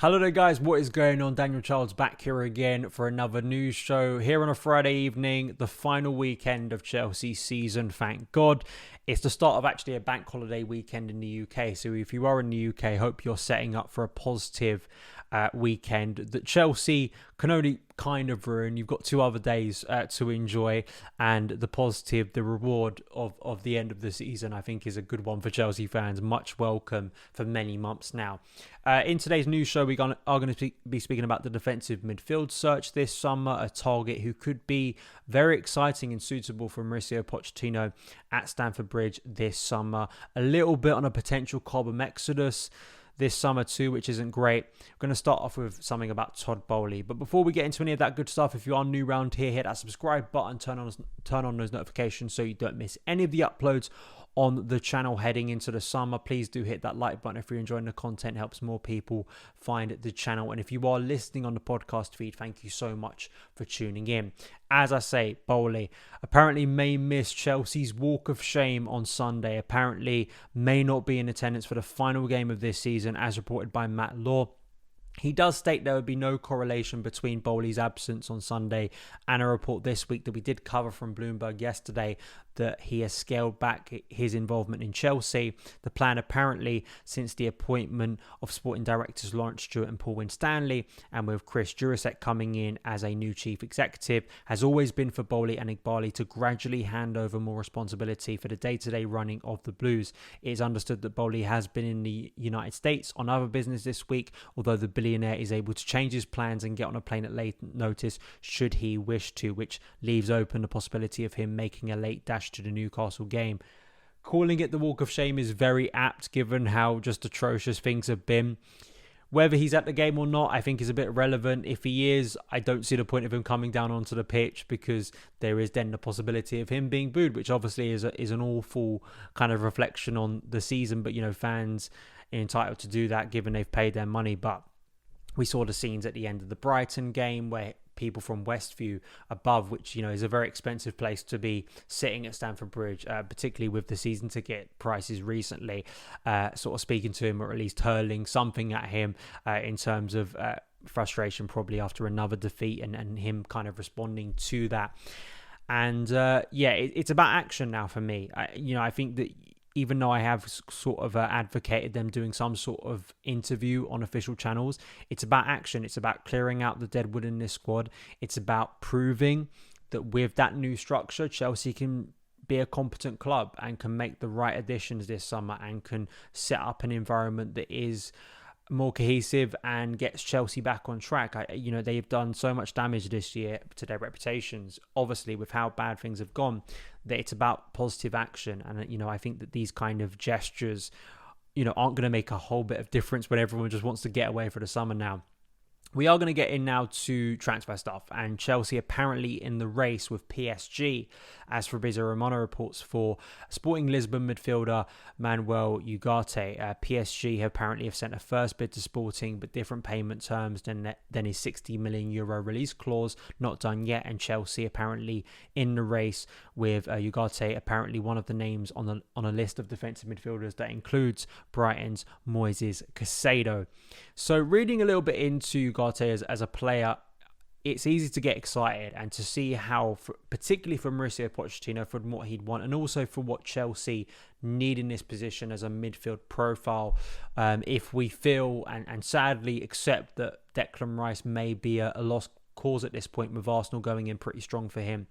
Hello there guys, what is going on? Daniel Childs back here again for another news show here on a Friday evening, the final weekend of Chelsea season, thank God. It's the start of actually a bank holiday weekend in the UK, so if you are in the UK, hope you're setting up for a positive weekend that Chelsea can only kind of ruin. You've got 2 other days to enjoy, and the positive, the reward of the end of the season, I think is a good one for Chelsea fans. Much welcome for many months now. In today's news show, we are going to be speaking about the defensive midfield search this summer, a target who could be very exciting and suitable for Mauricio Pochettino at Stamford Bridge this summer. A little bit on a potential Cobham exodus this summer too, which isn't great. We're going to start off with something about Todd Boehly. But before we get into any of that good stuff, if you are new around here, hit that subscribe button, turn on those notifications so you don't miss any of the uploads on the channel heading into the summer. Please do hit that like button if you're enjoying the content. It helps more people find the channel. And if you are listening on the podcast feed, thank you so much for tuning in. As I say, Boehly apparently may miss Chelsea's walk of shame on Sunday. Apparently may not be in attendance for the final game of this season, as reported by Matt Law. He does state there would be no correlation between Boehly's absence on Sunday and a report this week that we did cover from Bloomberg yesterday that he has scaled back his involvement in Chelsea. The plan apparently since the appointment of sporting directors Lawrence Stewart and Paul Winstanley, and with Chris Jurasek coming in as a new chief executive, has always been for Boehly and Igbali to gradually hand over more responsibility for the day-to-day running of the Blues. It is understood that Boehly has been in the United States on other business this week, although the billionaire is able to change his plans and get on a plane at late notice should he wish to, which leaves open the possibility of him making a late dash to the Newcastle game. Calling it the walk of shame is very apt given how just atrocious things have been. Whether he's at the game or not, I think is a bit irrelevant. If he is, I don't see the point of him coming down onto the pitch because there is then the possibility of him being booed, which obviously is an awful kind of reflection on the season. But, fans are entitled to do that given they've paid their money. But we saw the scenes at the end of the Brighton game where people from Westview above, which is a very expensive place to be sitting at Stamford Bridge, particularly with the season ticket prices recently, sort of speaking to him or at least hurling something at him in terms of frustration probably after another defeat and him kind of responding to that. And it's about action now for me. I think that even though I have sort of advocated them doing some sort of interview on official channels, it's about action. It's about clearing out the deadwood in this squad. It's about proving that with that new structure, Chelsea can be a competent club and can make the right additions this summer and can set up an environment that is more cohesive and gets Chelsea back on track. They've done so much damage this year to their reputations, obviously with how bad things have gone, that it's about positive action. And, I think that these kind of gestures, aren't going to make a whole bit of difference when everyone just wants to get away for the summer now. We are going to get in now to transfer stuff, and Chelsea apparently in the race with PSG, as Fabrizio Romano reports, for Sporting Lisbon midfielder Manuel Ugarte. PSG apparently have sent a first bid to Sporting, but different payment terms than his €60 million release clause, not done yet, and Chelsea apparently in the race with Ugarte, apparently one of the names on a list of defensive midfielders that includes Brighton's Moises Caicedo. So reading a little bit into Ugarte as a player, it's easy to get excited and to see how, particularly for Mauricio Pochettino, for what he'd want and also for what Chelsea need in this position as a midfield profile. If we feel and sadly accept that Declan Rice may be a lost cause at this point with Arsenal going in pretty strong for him,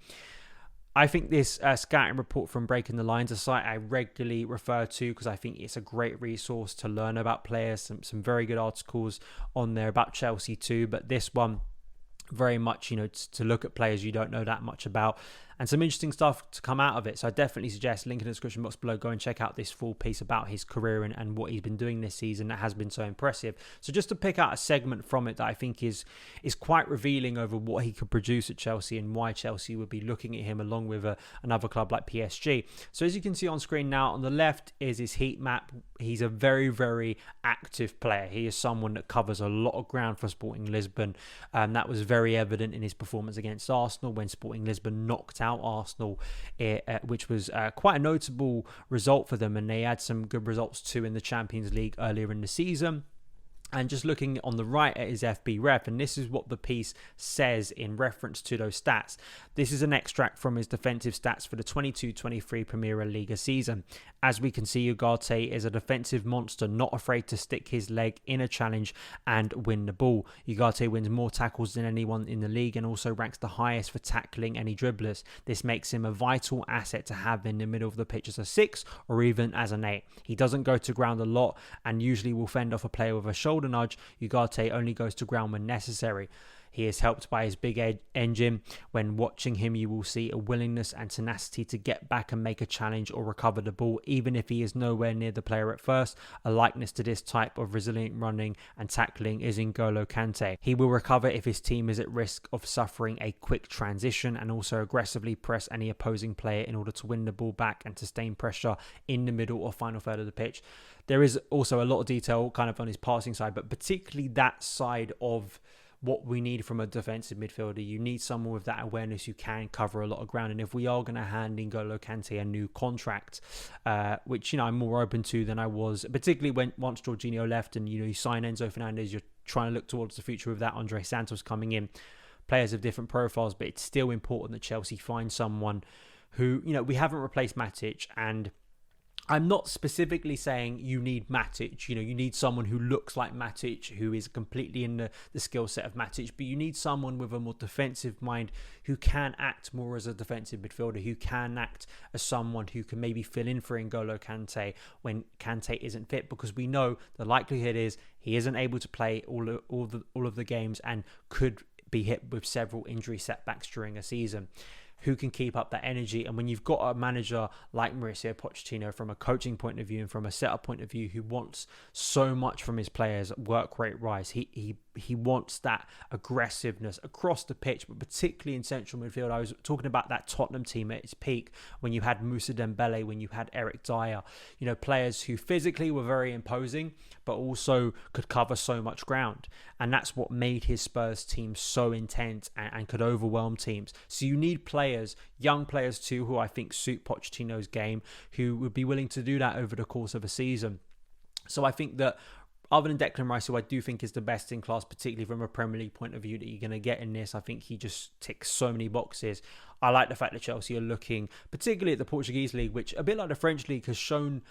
I think this scouting report from Breaking the Lines, a site I regularly refer to because I think it's a great resource to learn about players. Some very good articles on there about Chelsea too, but this one very much, to look at players you don't know that much about and some interesting stuff to come out of it. So I definitely suggest, link in the description box below, go and check out this full piece about his career and what he's been doing this season that has been so impressive. So just to pick out a segment from it that I think is quite revealing over what he could produce at Chelsea and why Chelsea would be looking at him along with another club like PSG. So as you can see on screen now, on the left is his heat map. He's a very, very active player. He is someone that covers a lot of ground for Sporting Lisbon. That was very evident in his performance against Arsenal when Sporting Lisbon knocked out Arsenal, which was quite a notable result for them, and they had some good results too in the Champions League earlier in the season. And just looking on the right at his FB rep, and this is what the piece says in reference to those stats. This is an extract from his defensive stats for the 22-23 Premier League season. As we can see, Ugarte is a defensive monster, not afraid to stick his leg in a challenge and win the ball. Ugarte wins more tackles than anyone in the league and also ranks the highest for tackling any dribblers. This makes him a vital asset to have in the middle of the pitch as a 6 or even as an 8. He doesn't go to ground a lot and usually will fend off a player with a shoulder nudge. Ugarte only goes to ground when necessary. He is helped by his big engine. When watching him, you will see a willingness and tenacity to get back and make a challenge or recover the ball, even if he is nowhere near the player at first. A likeness to this type of resilient running and tackling is N'Golo Kante. He will recover if his team is at risk of suffering a quick transition and also aggressively press any opposing player in order to win the ball back and sustain pressure in the middle or final third of the pitch. There is also a lot of detail kind of on his passing side, but particularly that side of what we need from a defensive midfielder. You need someone with that awareness who can cover a lot of ground. And if we are going to hand N'Golo Kante a new contract, which, I'm more open to than I was, particularly once Jorginho left and, you sign Enzo Fernandez, you're trying to look towards the future with that Andre Santos coming in. Players of different profiles, but it's still important that Chelsea find someone who, we haven't replaced Matic, and I'm not specifically saying you need Matic. You need someone who looks like Matic, who is completely in the skill set of Matic, but you need someone with a more defensive mind who can act more as a defensive midfielder, who can act as someone who can maybe fill in for N'Golo Kante when Kante isn't fit, because we know the likelihood is he isn't able to play all of the games and could be hit with several injury setbacks during a season. Who can keep up that energy? And when you've got a manager like Mauricio Pochettino, from a coaching point of view and from a setup point of view, who wants so much from his players, work rate rise, he wants that aggressiveness across the pitch, but particularly in central midfield. I was talking about that Tottenham team at its peak, when you had Moussa Dembele, when you had Eric Dyer, players who physically were very imposing, but also could cover so much ground. And that's what made his Spurs team so intense and could overwhelm teams. So you need players, young players too, who I think suit Pochettino's game, who would be willing to do that over the course of a season. So I think that other than Declan Rice, who I do think is the best in class, particularly from a Premier League point of view that you're going to get in this, I think he just ticks so many boxes. I like the fact that Chelsea are looking, particularly at the Portuguese league, which a bit like the French league has shown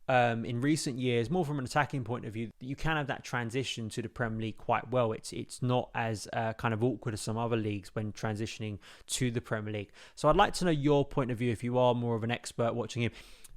in recent years, more from an attacking point of view, you can have that transition to the Premier League quite well. It's not as kind of awkward as some other leagues when transitioning to the Premier League. So I'd like to know your point of view if you are more of an expert watching him.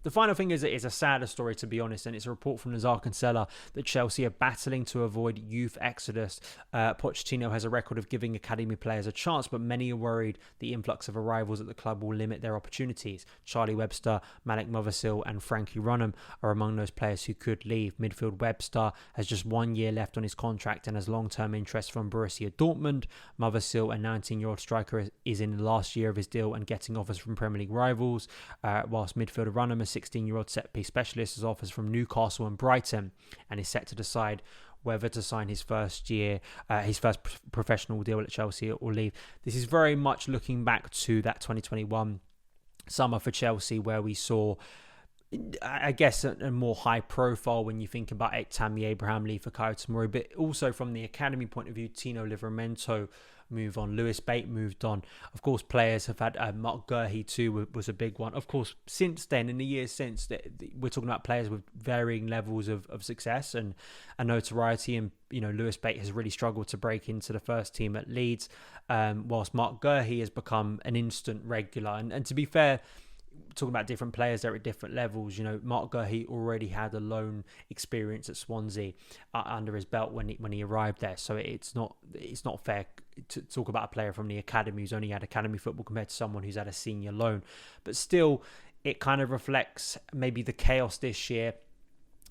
The final thing is, it's a sadder story, to be honest, and it's a report from Nazar Kinsella that Chelsea are battling to avoid youth exodus. Pochettino has a record of giving academy players a chance, but many are worried the influx of arrivals at the club will limit their opportunities. Charlie Webster, Malik Mothersill and Frankie Runham are among those players who could leave. Midfield Webster has just 1 year left on his contract and has long-term interest from Borussia Dortmund. Mothersill, a 19-year-old striker, is in the last year of his deal and getting offers from Premier League rivals, whilst midfielder Runham, a 16-year-old set-piece specialist, has offers from Newcastle and Brighton and is set to decide whether to sign his first professional deal at Chelsea or leave. This is very much looking back to that 2021 summer for Chelsea, where we saw, I guess, a more high profile when you think about it, Tammy Abraham leave for Kyle Tomori, but also from the academy point of view, Tino Livramento move on, Lewis Bate moved on. Of course, players have had Mark Guehi too was a big one. Of course, since then, in the years since, we're talking about players with varying levels of success and notoriety. And Lewis Bate has really struggled to break into the first team at Leeds, whilst Mark Guehi has become an instant regular. And to be fair, talking about different players there at different levels, Mark Guehi already had a loan experience at Swansea under his belt when he arrived there. So it's not fair to talk about a player from the academy who's only had academy football compared to someone who's had a senior loan. But still, it kind of reflects maybe the chaos this year.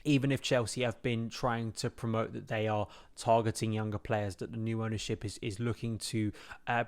Even if Chelsea have been trying to promote that they are targeting younger players, that the new ownership is looking to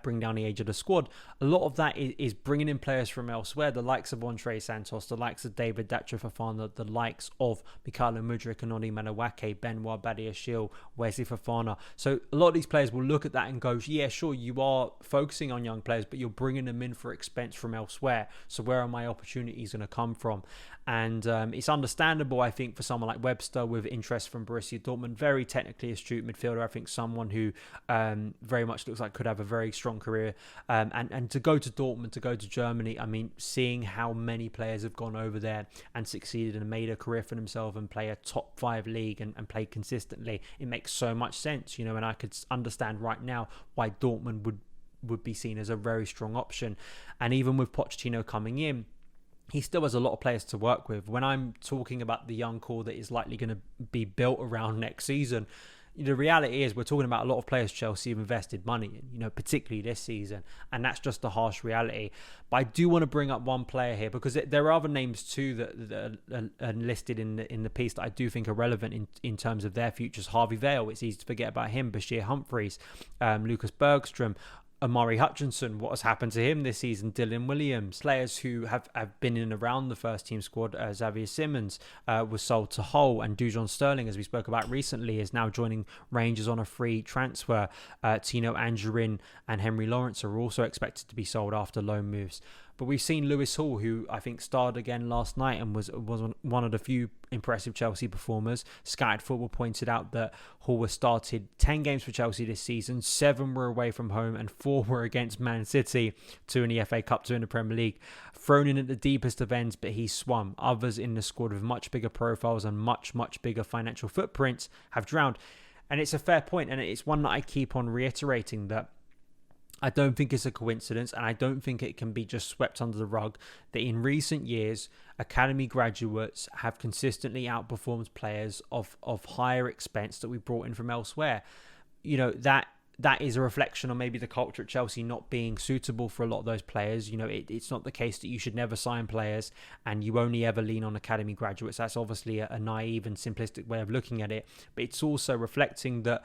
bring down the age of the squad. A lot of that is bringing in players from elsewhere, the likes of Andre Santos, the likes of David Datro Fofana, the likes of Mykhailo Mudryk and Oni Manuel, Benoit Badiashile, Wesley Fofana. So a lot of these players will look at that and go, yeah, sure, you are focusing on young players, but you're bringing them in for expense from elsewhere. So where are my opportunities going to come from? And it's understandable, I think, for someone like Webster with interest from Borussia Dortmund. Very technically astute midfielder. I think someone who very much looks like could have a very strong career. And to go to Dortmund, to go to Germany, I mean, seeing how many players have gone over there and succeeded and made a career for themselves and play a top 5 league and play consistently, it makes so much sense, you know, and I could understand right now why Dortmund would be seen as a very strong option. And even with Pochettino coming in, he still has a lot of players to work with. When I'm talking about the young core that is likely going to be built around next season, the reality is we're talking about a lot of players Chelsea have invested money in, you know, particularly this season, and that's just the harsh reality. But I do want to bring up one player here, because there are other names too that are listed in the piece that I do think are relevant in terms of their futures. Harvey Vale, it's easy to forget about him. Bashir Humphreys, Lucas Bergstrom, Amari Hutchinson, what has happened to him this season? Dylan Williams, players who have been in and around the first team squad. Xavier Simmons was sold to Hull, and Dujon Sterling, as we spoke about recently, is now joining Rangers on a free transfer. Tino Angerin and Henry Lawrence are also expected to be sold after loan moves. But we've seen Lewis Hall, who I think starred again last night and was one of the few impressive Chelsea performers. Scattered Football pointed out that Hall has started 10 games for Chelsea this season. 7 were away from home and 4 were against Man City, 2 in the FA Cup, 2 in the Premier League. Thrown in at the deepest of ends, but he swum. Others in the squad with much bigger profiles and much bigger financial footprints have drowned. And it's a fair point, and it's one that I keep on reiterating, that I don't think it's a coincidence, and I don't think it can be just swept under the rug, that in recent years, academy graduates have consistently outperformed players of higher expense that we brought in from elsewhere. You know, that is a reflection on maybe the culture at Chelsea not being suitable for a lot of those players. You know, it's not the case that you should never sign players and you only ever lean on academy graduates. That's obviously a naive and simplistic way of looking at it, but it's also reflecting that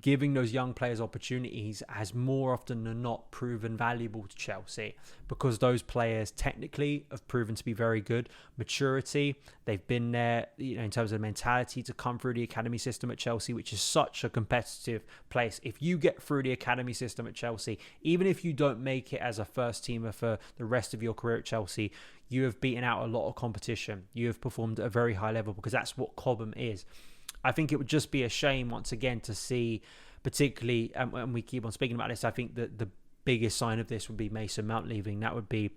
giving those young players opportunities has more often than not proven valuable to Chelsea, because those players technically have proven to be very good. Maturity, they've been there, you know, in terms of mentality to come through the academy system at Chelsea, which is such a competitive place. If you get through the academy system at Chelsea, even if you don't make it as a first teamer for the rest of your career at Chelsea, you have beaten out a lot of competition. You have performed at a very high level, because that's what Cobham is. I think it would just be a shame once again to see, particularly, and we keep on speaking about this, I think that the biggest sign of this would be Mason Mount leaving. That would be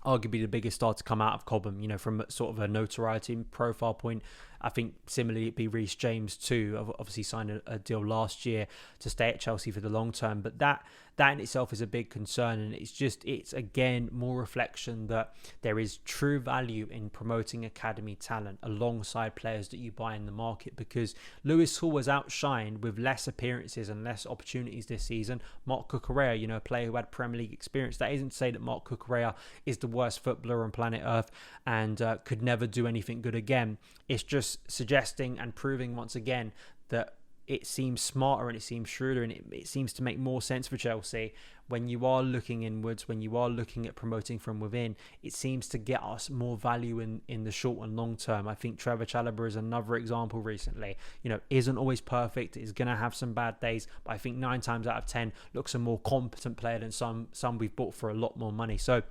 arguably the biggest star to come out of Cobham, you know, from sort of a notoriety profile point. I think similarly it'd be Reece James too. Obviously signed a deal last year to stay at Chelsea for the long term, but that in itself is a big concern, and it's again more reflection that there is true value in promoting academy talent alongside players that you buy in the market, because Lewis Hall was outshined with less appearances and less opportunities this season. Marc Cucurella, you know, a player who had Premier League experience. That isn't to say that Marc Cucurella is the worst footballer on planet Earth and could never do anything good again. It's just suggesting and proving once again that it seems smarter and it seems shrewder, and it seems to make more sense for Chelsea when you are looking inwards, when you are looking at promoting from within. It seems to get us more value in the short and long term. I think Trevor Chalobah is another example recently. You know, isn't always perfect, is going to have some bad days, but I think 9 times out of 10 looks a more competent player than some we've bought for a lot more money. So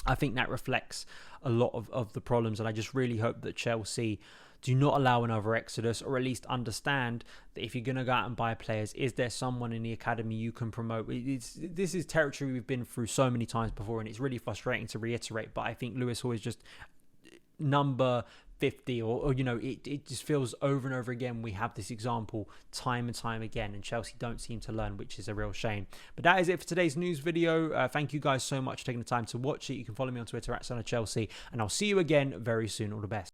I think that reflects a lot of the problems, and I just really hope that Chelsea do not allow another exodus, or at least understand that if you're going to go out and buy players, is there someone in the academy you can promote? This is territory we've been through so many times before, and it's really frustrating to reiterate, but I think Lewis Hall is just number 50, or you know, it just feels over and over again we have this example time and time again, and Chelsea don't seem to learn, which is a real shame. But that is it for today's news video. Thank you guys so much for taking the time to watch it. You can follow me on Twitter at SonOfChelsea, and I'll see you again very soon. All the best.